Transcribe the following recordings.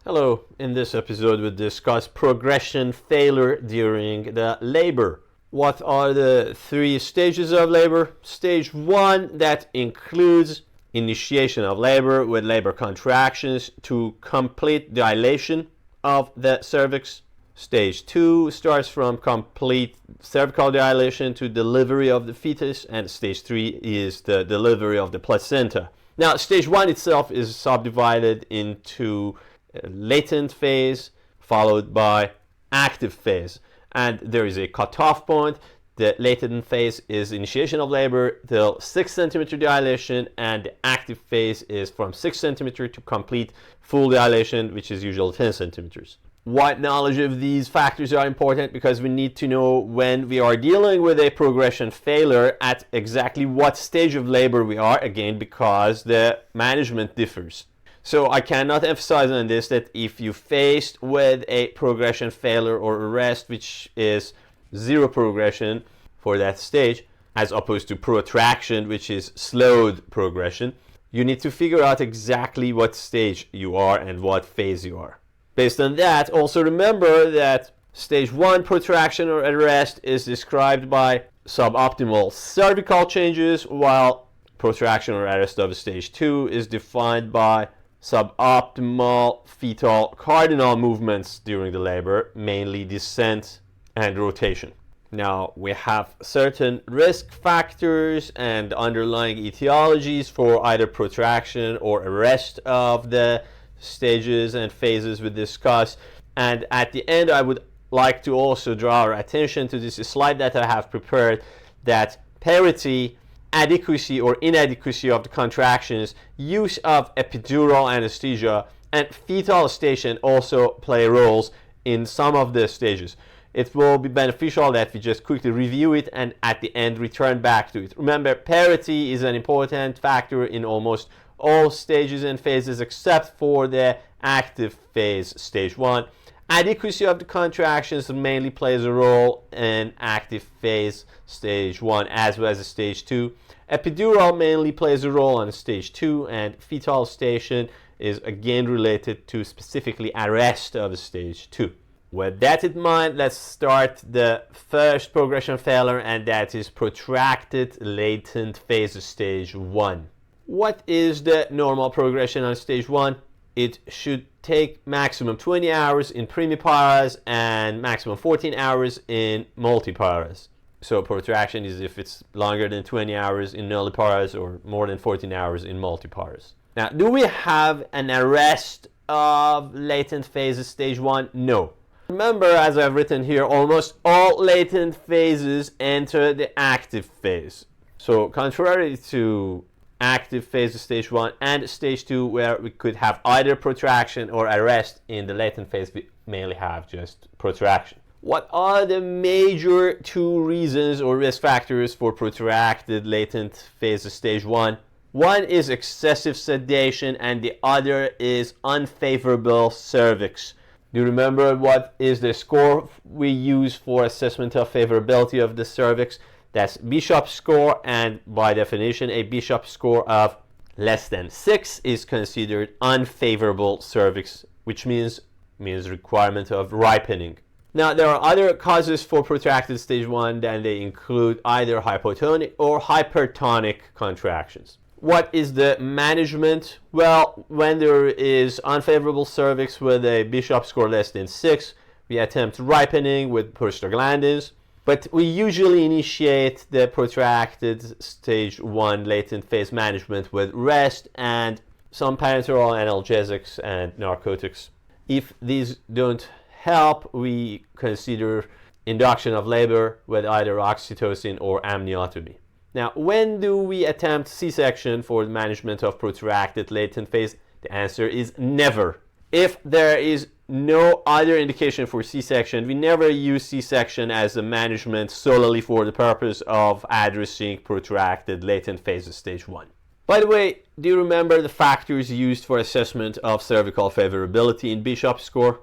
Hello, in this episode we'll discuss progression failure during the labor. What are the three stages of labor? Stage 1, that includes initiation of labor with labor contractions to complete dilation of the cervix. Stage 2 starts from complete cervical dilation to delivery of the fetus, and stage 3 is the delivery of the placenta. Now, stage 1 itself is subdivided into latent phase followed by active phase, and there is a cutoff point. The latent phase is initiation of labor till 6 centimeter dilation, and the active phase is from 6 centimeter to complete full dilation, which is usually 10 centimeters. What knowledge of these factors are important because we need to know when we are dealing with a progression failure at exactly what stage of labor we are, again because the management differs. So I cannot emphasize on this that if you faced with a progression failure or arrest, which is zero progression for that stage, as opposed to protraction, which is slowed progression, you need to figure out exactly what stage you are and what phase you are. Based on that, also remember that stage 1 protraction or arrest is described by suboptimal cervical changes, while protraction or arrest of stage 2 is defined by suboptimal fetal cardinal movements during the labor, mainly descent and rotation. Now, we have certain risk factors and underlying etiologies for either protraction or arrest of the stages and phases we discuss. And at the end, I would like to also draw our attention to this slide that I have prepared, that parity, adequacy or inadequacy of the contractions, use of epidural anesthesia, and fetal station also play roles in some of the stages. It will be beneficial that we just quickly review it and at the end return back to it. Remember, parity is an important factor in almost all stages and phases except for the active phase, stage 1. Adequacy of the contractions mainly plays a role in active phase, stage 1, as well as stage 2. Epidural mainly plays a role on stage 2, and fetal station is again related to specifically arrest of stage 2. With that in mind, let's start the first progression failure, and that is protracted latent phase, stage 1. What is the normal progression on stage 1? It should take maximum 20 hours in primiparas and maximum 14 hours in multiparas. So protraction is if it's longer than 20 hours in nulliparas or more than 14 hours in multiparas. Now, do we have an arrest of latent phases stage 1? No. Remember, as I've written here, almost all latent phases enter the active phase. So contrary to active phase stage 1 and stage 2, where we could have either protraction or arrest, in the latent phase we mainly have just protraction. What are the major two reasons or risk factors for protracted latent phase stage 1? One is excessive sedation and the other is unfavorable cervix. Do you remember what is the score we use for assessment of favorability of the cervix? That's Bishop score, and by definition a Bishop score of less than 6 is considered unfavorable cervix, which means requirement of ripening. Now, there are other causes for protracted stage 1, and they include either hypotonic or hypertonic contractions. What is the management? Well, when there is unfavorable cervix with a Bishop score less than 6, we attempt ripening with prostaglandins, but we usually initiate the protracted stage 1 latent phase management with rest and some parenteral analgesics and narcotics. If these don't help, we consider induction of labor with either oxytocin or amniotomy. Now, when do we attempt C-section for the management of protracted latent phase? The answer is never. If there is no other indication for C-section, we never use C-section as a management solely for the purpose of addressing protracted latent phase stage 1. By the way, do you remember the factors used for assessment of cervical favorability in Bishop score?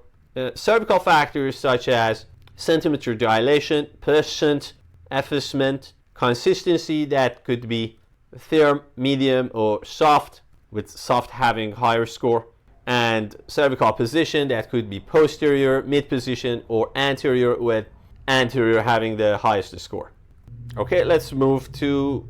Cervical factors such as centimeter dilation, percent effacement, consistency that could be firm, medium, or soft, with soft having higher score, and cervical position that could be posterior, mid position, or anterior, with anterior having the highest score. Okay, let's move to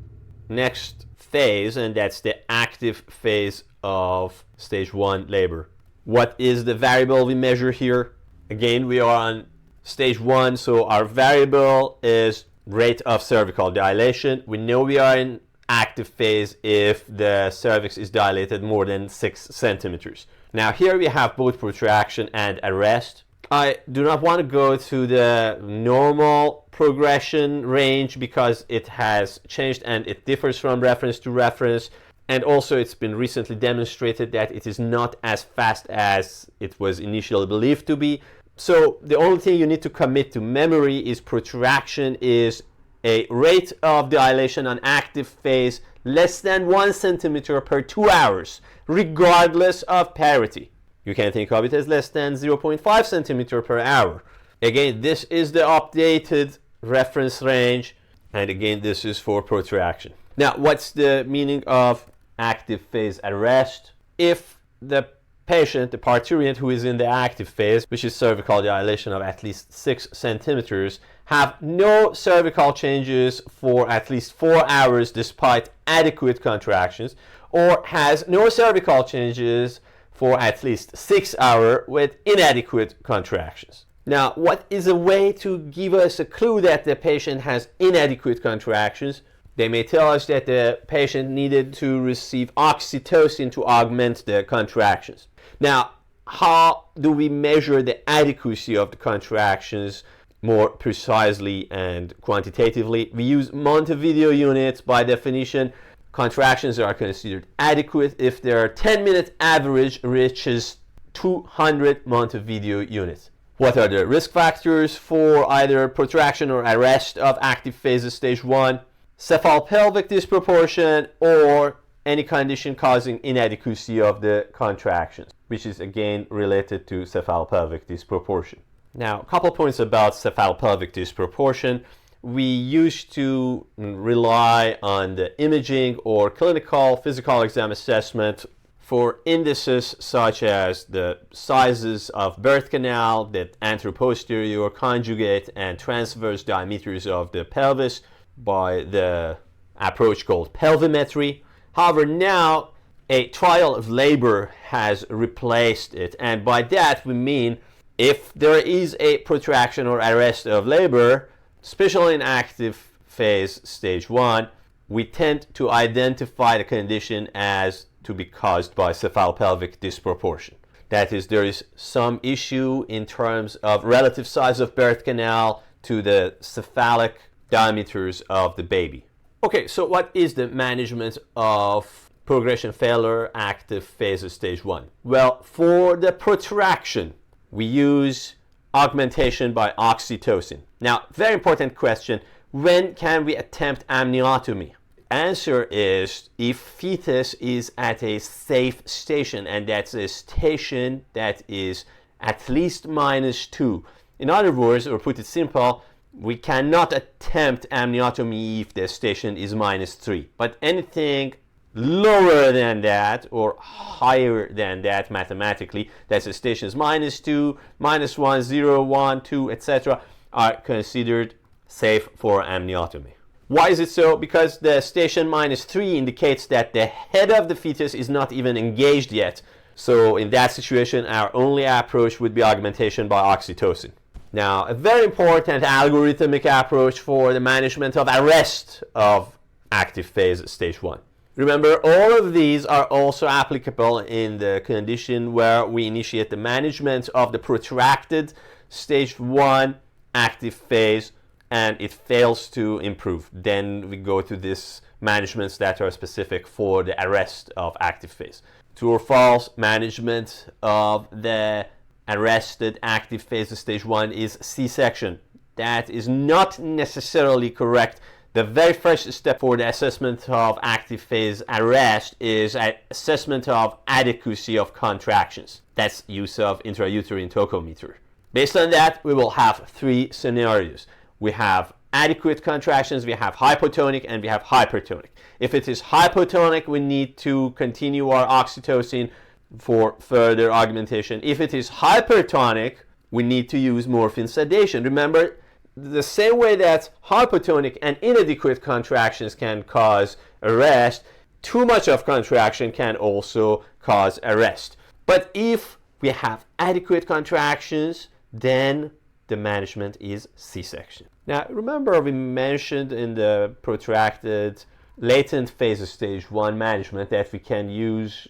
next phase, and that's the active phase of stage 1 labor. What is the variable we measure here? Again, we are on stage 1, so our variable is rate of cervical dilation. We know we are in active phase if the cervix is dilated more than 6 centimeters. Now here we have both protraction and arrest. I do not want to go to the normal progression range because it has changed and it differs from reference to reference, and also it's been recently demonstrated that it is not as fast as it was initially believed to be. So the only thing you need to commit to memory is protraction is a rate of dilation on active phase less than 1 centimeter per 2 hours, regardless of parity. You can think of it as less than 0.5 centimeter per hour. Again, this is the updated reference range, and again, this is for protraction. Now, what's the meaning of active phase arrest? If the patient, the parturient who is in the active phase, which is cervical dilation of at least 6 centimeters, have no cervical changes for at least 4 hours despite adequate contractions, or has no cervical changes for at least 6 hours with inadequate contractions. Now, what is a way to give us a clue that the patient has inadequate contractions? They may tell us that the patient needed to receive oxytocin to augment the contractions. Now, how do we measure the adequacy of the contractions more precisely and quantitatively? We use Montevideo units. By definition, contractions are considered adequate if their 10-minute average reaches 200 Montevideo units. What are the risk factors for either protraction or arrest of active phases stage 1? Cephalopelvic disproportion or any condition causing inadequacy of the contractions, which is again related to cephalopelvic disproportion. Now, a couple points about cephalopelvic disproportion. We used to rely on the imaging or clinical physical exam assessment for indices such as the sizes of birth canal, the anteroposterior, conjugate, and transverse diameters of the pelvis by the approach called pelvimetry. However, now a trial of labor has replaced it, and by that we mean if there is a protraction or arrest of labor, especially in active phase stage 1, we tend to identify the condition as to be caused by cephalopelvic disproportion. That is, there is some issue in terms of relative size of birth canal to the cephalic diameters of the baby. Okay, so what is the management of progression failure active phase stage 1? Well, for the protraction, we use augmentation by oxytocin. Now, very important question, when can we attempt amniotomy? Answer is if fetus is at a safe station, and that's a station that is at least -2. In other words, or put it simple, we cannot attempt amniotomy if the station is -3. But anything lower than that or higher than that mathematically, that's the stations -2, -1, 0, 1, 2, etc., are considered safe for amniotomy. Why is it so? Because the station -3 indicates that the head of the fetus is not even engaged yet. So in that situation, our only approach would be augmentation by oxytocin. Now, a very important algorithmic approach for the management of arrest of active phase stage 1. Remember, all of these are also applicable in the condition where we initiate the management of the protracted stage 1 active phase and it fails to improve. Then we go to these managements that are specific for the arrest of active phase. True or false, management of the arrested active phase stage 1 is C-section. That is not necessarily correct. The very first step for the assessment of active phase arrest is an assessment of adequacy of contractions. That's use of intrauterine tokometer. Based on that, we will have 3 scenarios. We have adequate contractions, we have hypotonic, and we have hypertonic. If it is hypotonic, we need to continue our oxytocin for further augmentation. If it is hypertonic, we need to use morphine sedation. Remember, the same way that hypotonic and inadequate contractions can cause arrest, too much of contraction can also cause arrest. But if we have adequate contractions, then the management is C-section. Now, remember we mentioned in the protracted latent phase of stage 1 management that we can use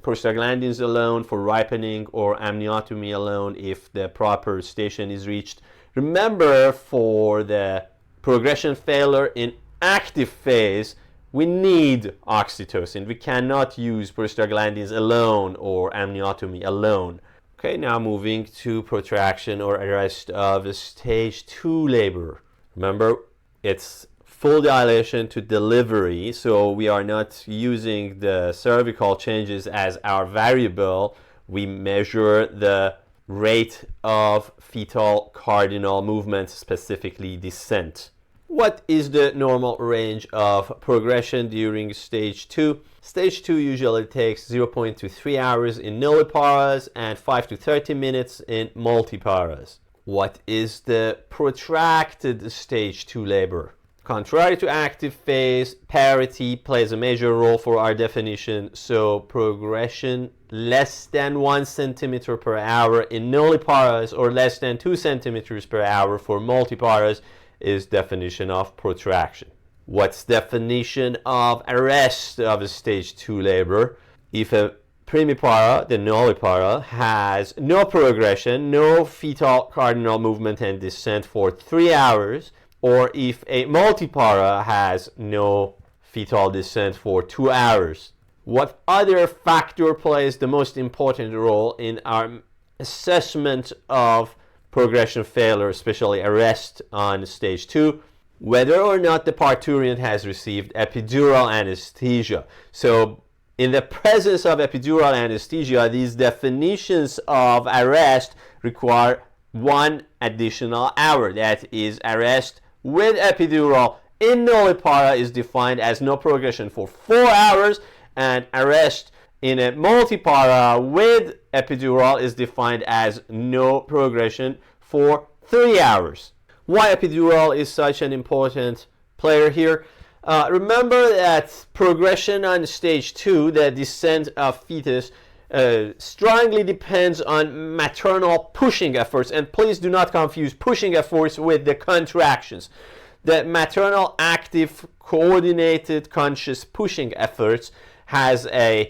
prostaglandins alone for ripening or amniotomy alone if the proper station is reached. Remember, for the progression failure in active phase, we need oxytocin. We cannot use prostaglandins alone or amniotomy alone. Okay, now moving to protraction or arrest of stage 2 labor. Remember, it's full dilation to delivery, so we are not using the cervical changes as our variable. We measure the rate of fetal cardinal movement, specifically descent. What is the normal range of progression during stage 2? Stage 2 usually takes 0.2 to 3 hours in nulliparas and 5 to 30 minutes in multiparas. What is the protracted stage 2 labor? Contrary to active phase, parity plays a major role for our definition, so progression less than 1 centimeter per hour in nulliparas or less than 2 centimeters per hour for multiparas is definition of protraction. What's definition of arrest of a stage 2 labor? If a primipara, the nullipara, has no progression, no fetal cardinal movement and descent for 3 hours, or if a multipara has no fetal descent for 2 hours. What other factor plays the most important role in our assessment of progression failure, especially arrest on stage 2? Whether or not the parturient has received epidural anesthesia. So in the presence of epidural anesthesia, these definitions of arrest require 1 additional hour. That is, arrest with epidural in nullipara is defined as no progression for 4 hours, and arrest in a multipara with epidural is defined as no progression for 3 hours. Why epidural is such an important player here? Remember that progression on stage 2, the descent of fetus, strongly depends on maternal pushing efforts, and please do not confuse pushing efforts with the contractions. The maternal active coordinated conscious pushing efforts has an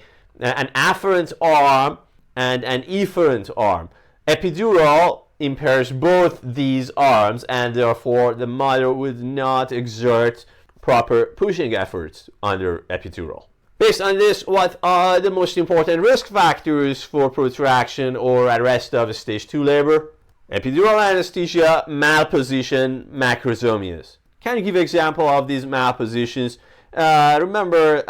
afferent arm and an efferent arm. Epidural impairs both these arms, and therefore the mother would not exert proper pushing efforts under epidural. Based on this, what are the most important risk factors for protraction or arrest of stage 2 labor? Epidural anesthesia, malposition, macrosomias. Can you give an example of these malpositions? Remember,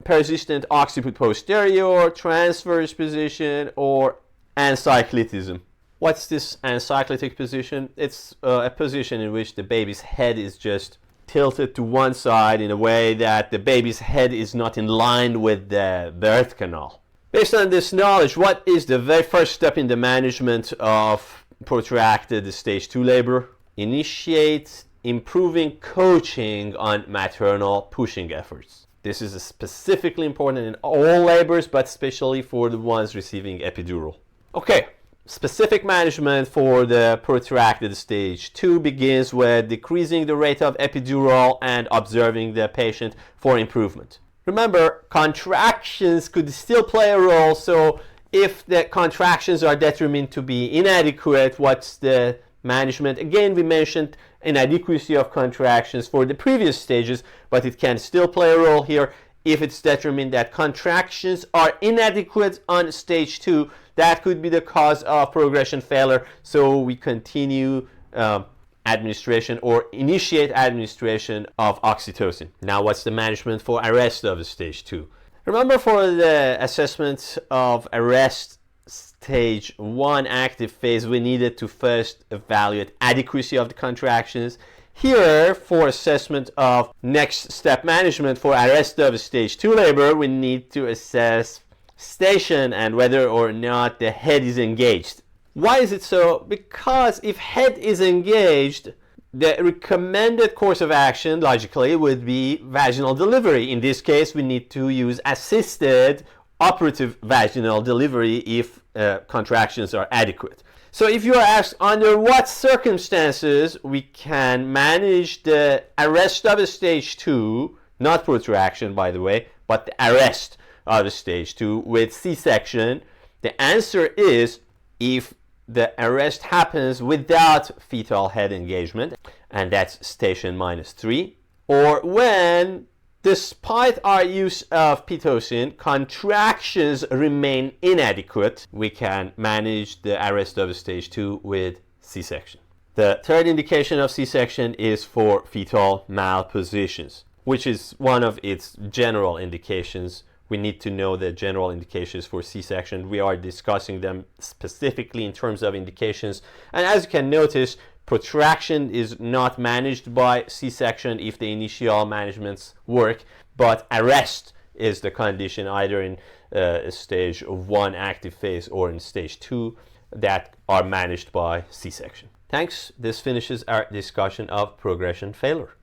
persistent occiput posterior, transverse position, or encyclitism. What's this encyclitic position? It's a position in which the baby's head is just tilted to one side in a way that the baby's head is not in line with the birth canal. Based on this knowledge, what is the very first step in the management of protracted stage 2 labor? Initiate improving coaching on maternal pushing efforts. This is specifically important in all labors, but especially for the ones receiving epidural. Okay. Specific management for the protracted stage 2 begins with decreasing the rate of epidural and observing the patient for improvement. Remember, contractions could still play a role, so if the contractions are determined to be inadequate, what's the management? Again, we mentioned inadequacy of contractions for the previous stages, but it can still play a role here. If it's determined that contractions are inadequate on stage 2, that could be the cause of progression failure. So we continue administration or initiate administration of oxytocin. Now, what's the management for arrest of stage 2? Remember, for the assessment of arrest stage 1 active phase, we needed to first evaluate adequacy of the contractions. Here, for assessment of next step management for arrest of stage 2 labor, we need to assess station and whether or not the head is engaged. Why is it so? Because if head is engaged, the recommended course of action logically would be vaginal delivery. In this case, we need to use assisted operative vaginal delivery if contractions are adequate. So if you are asked under what circumstances we can manage the arrest of a stage 2, not protraction by the way, but the arrest of a stage 2 with C-section, the answer is if the arrest happens without fetal head engagement, and that's station -3, or when, despite our use of Pitocin, contractions remain inadequate, we can manage the arrest of stage 2 with C-section. The third indication of C-section is for fetal malpositions, which is one of its general indications. We need to know the general indications for C-section. We are discussing them specifically in terms of indications. And as you can notice, protraction is not managed by C-section if the initial managements work, but arrest is the condition either in stage 1 active phase or in stage 2 that are managed by C-section. Thanks. This finishes our discussion of progression failure.